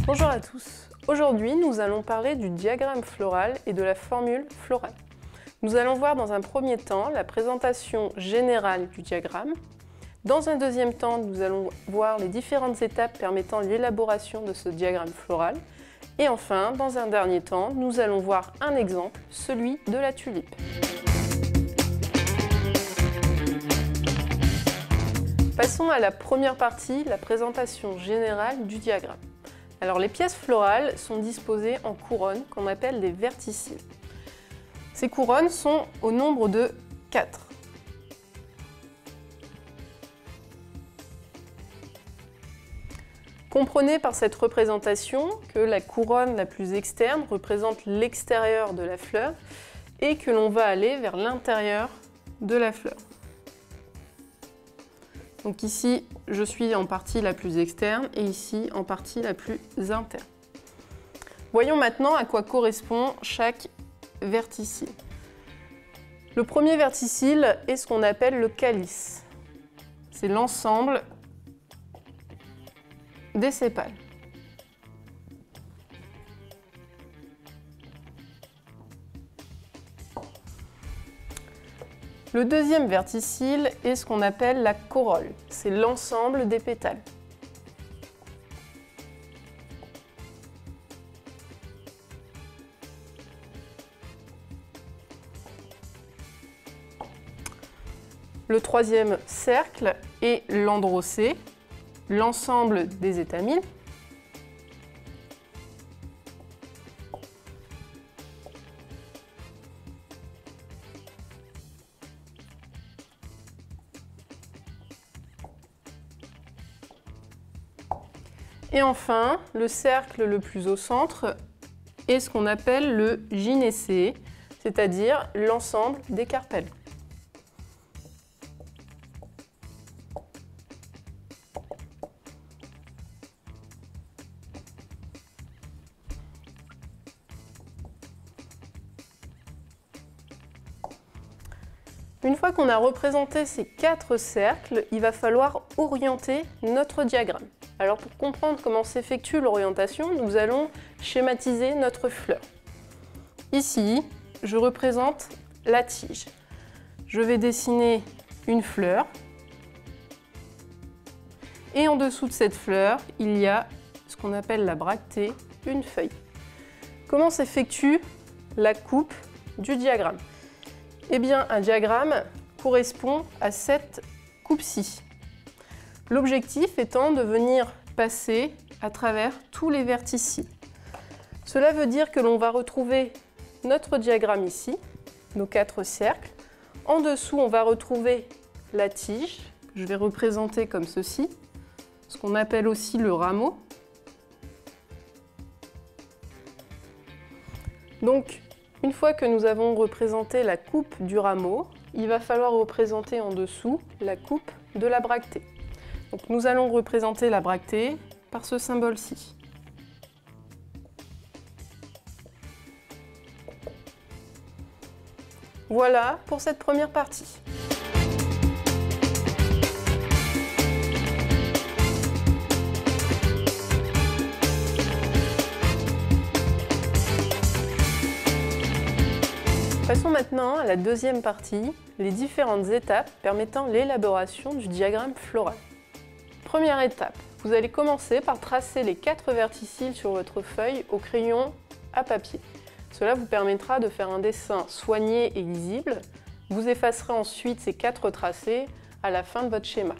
Bonjour à tous. Aujourd'hui, nous allons parler du diagramme floral et de la formule florale. Nous allons voir dans un premier temps la présentation générale du diagramme. Dans un deuxième temps, nous allons voir les différentes étapes permettant l'élaboration de ce diagramme floral. Et enfin, dans un dernier temps, nous allons voir un exemple, celui de la tulipe. Passons à la première partie, la présentation générale du diagramme. Alors, les pièces florales sont disposées en couronnes qu'on appelle des verticilles. Ces couronnes sont au nombre de 4. Comprenez par cette représentation que la couronne la plus externe représente l'extérieur de la fleur et que l'on va aller vers l'intérieur de la fleur. Donc ici, je suis en partie la plus externe et ici en partie la plus interne. Voyons maintenant à quoi correspond chaque verticille. Le premier verticille est ce qu'on appelle le calice. C'est l'ensemble des sépales. Le deuxième verticille est ce qu'on appelle la corolle. C'est l'ensemble des pétales. Le troisième cercle est l'androcée, l'ensemble des étamines. Et enfin, le cercle le plus au centre est ce qu'on appelle le gynécée, c'est-à-dire l'ensemble des carpelles. Une fois qu'on a représenté ces 4 cercles, il va falloir orienter notre diagramme. Alors pour comprendre comment s'effectue l'orientation, nous allons schématiser notre fleur. Ici, je représente la tige. Je vais dessiner une fleur. Et en dessous de cette fleur, il y a ce qu'on appelle la bractée, une feuille. Comment s'effectue la coupe du diagramme? Eh bien, un diagramme correspond à cette coupe-ci. L'objectif étant de venir passer à travers tous les verticilles. Cela veut dire que l'on va retrouver notre diagramme ici, nos 4 cercles. En dessous, on va retrouver la tige, que je vais représenter comme ceci, ce qu'on appelle aussi le rameau. Donc, une fois que nous avons représenté la coupe du rameau, il va falloir représenter en dessous la coupe de la bractée. Donc nous allons représenter la bractée par ce symbole-ci. Voilà pour cette première partie. Passons maintenant à la deuxième partie, les différentes étapes permettant l'élaboration du diagramme floral. Première étape, vous allez commencer par tracer les 4 verticilles sur votre feuille au crayon à papier. Cela vous permettra de faire un dessin soigné et lisible. Vous effacerez ensuite ces 4 tracés à la fin de votre schéma.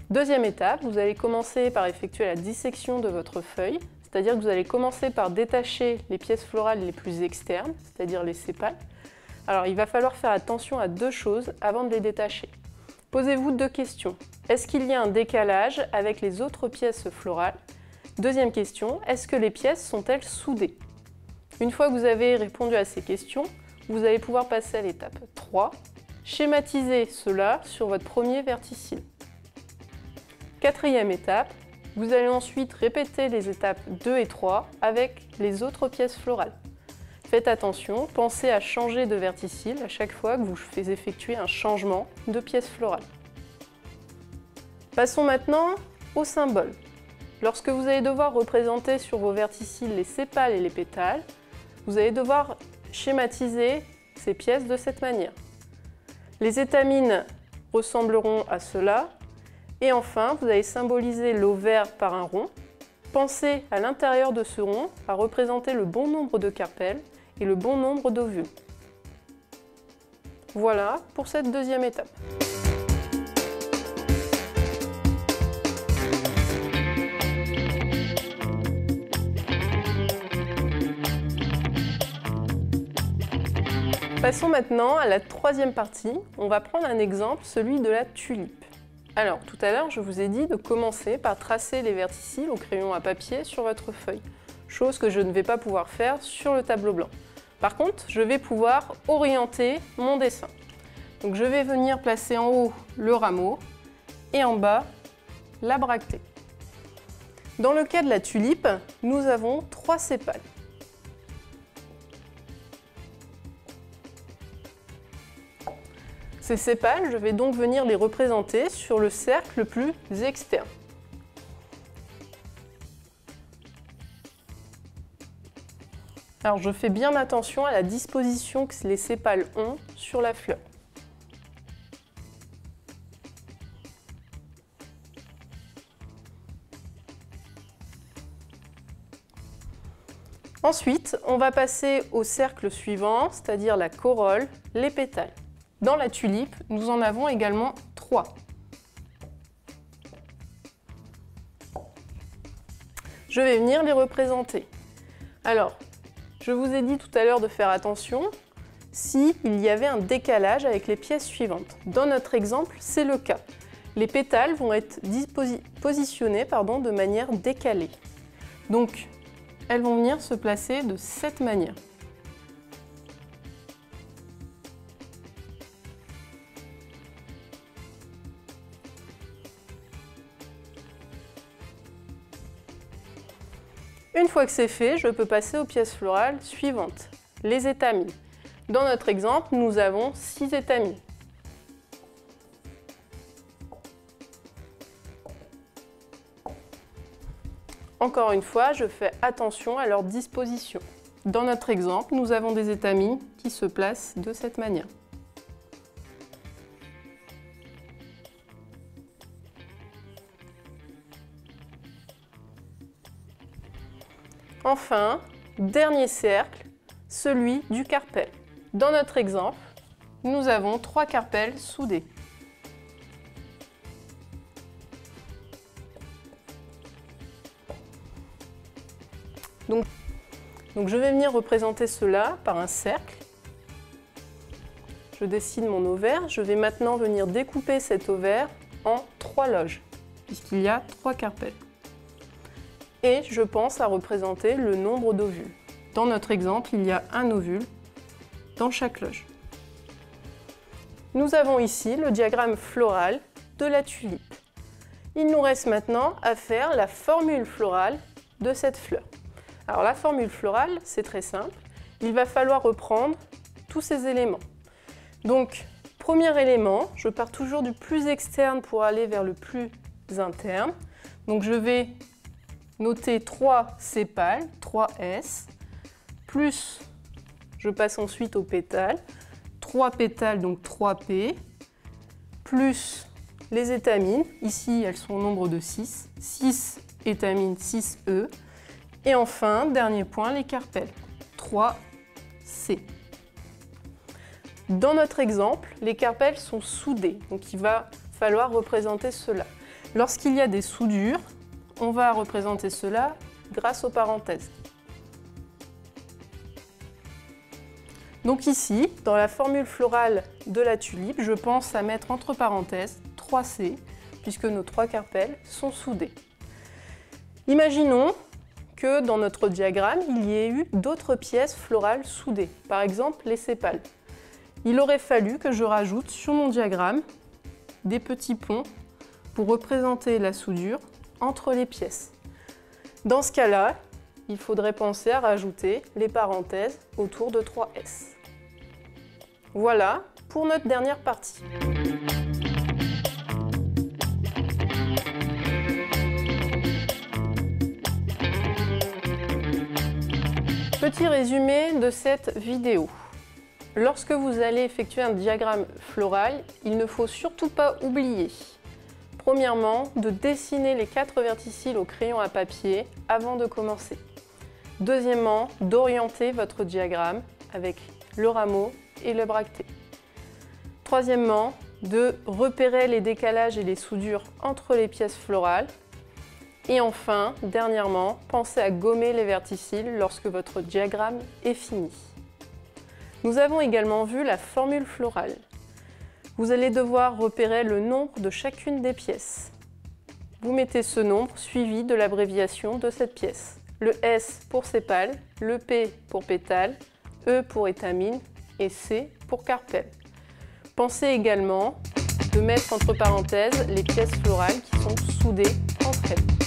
Deuxième étape, vous allez commencer par effectuer la dissection de votre feuille, c'est-à-dire que vous allez commencer par détacher les pièces florales les plus externes, c'est-à-dire les sépales. Alors il va falloir faire attention à 2 choses avant de les détacher. Posez-vous 2 questions. Est-ce qu'il y a un décalage avec les autres pièces florales? Deuxième question, est-ce que les pièces sont-elles soudées? Une fois que vous avez répondu à ces questions, vous allez pouvoir passer à l'étape 3, schématiser cela sur votre premier verticille. Quatrième étape, vous allez ensuite répéter les étapes 2 et 3 avec les autres pièces florales. Faites attention, pensez à changer de verticille à chaque fois que vous faites effectuer un changement de pièce florale. Passons maintenant aux symboles. Lorsque vous allez devoir représenter sur vos verticilles les sépales et les pétales, vous allez devoir schématiser ces pièces de cette manière. Les étamines ressembleront à cela. Et enfin, vous allez symboliser l'ovaire par un rond. Pensez à l'intérieur de ce rond à représenter le bon nombre de carpelles et le bon nombre d'ovules. Voilà pour cette deuxième étape. Passons maintenant à la troisième partie. On va prendre un exemple, celui de la tulipe. Alors, tout à l'heure, je vous ai dit de commencer par tracer les verticilles au crayon à papier sur votre feuille, chose que je ne vais pas pouvoir faire sur le tableau blanc. Par contre, je vais pouvoir orienter mon dessin. Donc, je vais venir placer en haut le rameau et en bas la bractée. Dans le cas de la tulipe, nous avons 3 sépales. Ces sépales, je vais donc venir les représenter sur le cercle le plus externe. Alors je fais bien attention à la disposition que les sépales ont sur la fleur. Ensuite, on va passer au cercle suivant, c'est-à-dire la corolle, les pétales. Dans la tulipe, nous en avons également 3. Je vais venir les représenter. Alors, je vous ai dit tout à l'heure de faire attention s'il y avait un décalage avec les pièces suivantes. Dans notre exemple, c'est le cas. Les pétales vont être positionnés de manière décalée. Donc, elles vont venir se placer de cette manière. Une fois que c'est fait, je peux passer aux pièces florales suivantes, les étamines. Dans notre exemple, nous avons 6 étamines. Encore une fois, je fais attention à leur disposition. Dans notre exemple, nous avons des étamines qui se placent de cette manière. Enfin, dernier cercle, celui du carpel. Dans notre exemple, nous avons 3 carpelles soudées. Donc je vais venir représenter cela par un cercle. Je dessine mon ovaire. Je vais maintenant venir découper cet ovaire en 3 loges, puisqu'il y a 3 carpelles. Et je pense à représenter le nombre d'ovules. Dans notre exemple, il y a un ovule dans chaque loge. Nous avons ici le diagramme floral de la tulipe. Il nous reste maintenant à faire la formule florale de cette fleur. Alors la formule florale, c'est très simple. Il va falloir reprendre tous ces éléments. Donc, premier élément, je pars toujours du plus externe pour aller vers le plus interne. Donc je vais noter 3 sépales, 3S, plus je passe ensuite aux pétales, 3 pétales, donc 3P, plus les étamines, ici elles sont au nombre de 6, 6 étamines, 6E, et enfin, dernier point, les carpelles, 3C. Dans notre exemple, les carpelles sont soudées, donc il va falloir représenter cela. Lorsqu'il y a des soudures, on va représenter cela grâce aux parenthèses. Donc ici, dans la formule florale de la tulipe, je pense à mettre entre parenthèses 3C, puisque nos 3 carpelles sont soudées. Imaginons que dans notre diagramme, il y ait eu d'autres pièces florales soudées, par exemple les sépales. Il aurait fallu que je rajoute sur mon diagramme des petits ponts pour représenter la soudure entre les pièces. Dans ce cas-là, il faudrait penser à rajouter les parenthèses autour de 3S. Voilà pour notre dernière partie. Petit résumé de cette vidéo. Lorsque vous allez effectuer un diagramme floral, il ne faut surtout pas oublier, premièrement, de dessiner les 4 verticilles au crayon à papier avant de commencer. Deuxièmement, d'orienter votre diagramme avec le rameau et le bracté. Troisièmement, de repérer les décalages et les soudures entre les pièces florales. Et enfin, dernièrement, pensez à gommer les verticilles lorsque votre diagramme est fini. Nous avons également vu la formule florale. Vous allez devoir repérer le nombre de chacune des pièces. Vous mettez ce nombre suivi de l'abréviation de cette pièce. Le S pour sépale, le P pour pétale, E pour étamine et C pour carpelle. Pensez également de mettre entre parenthèses les pièces florales qui sont soudées entre elles.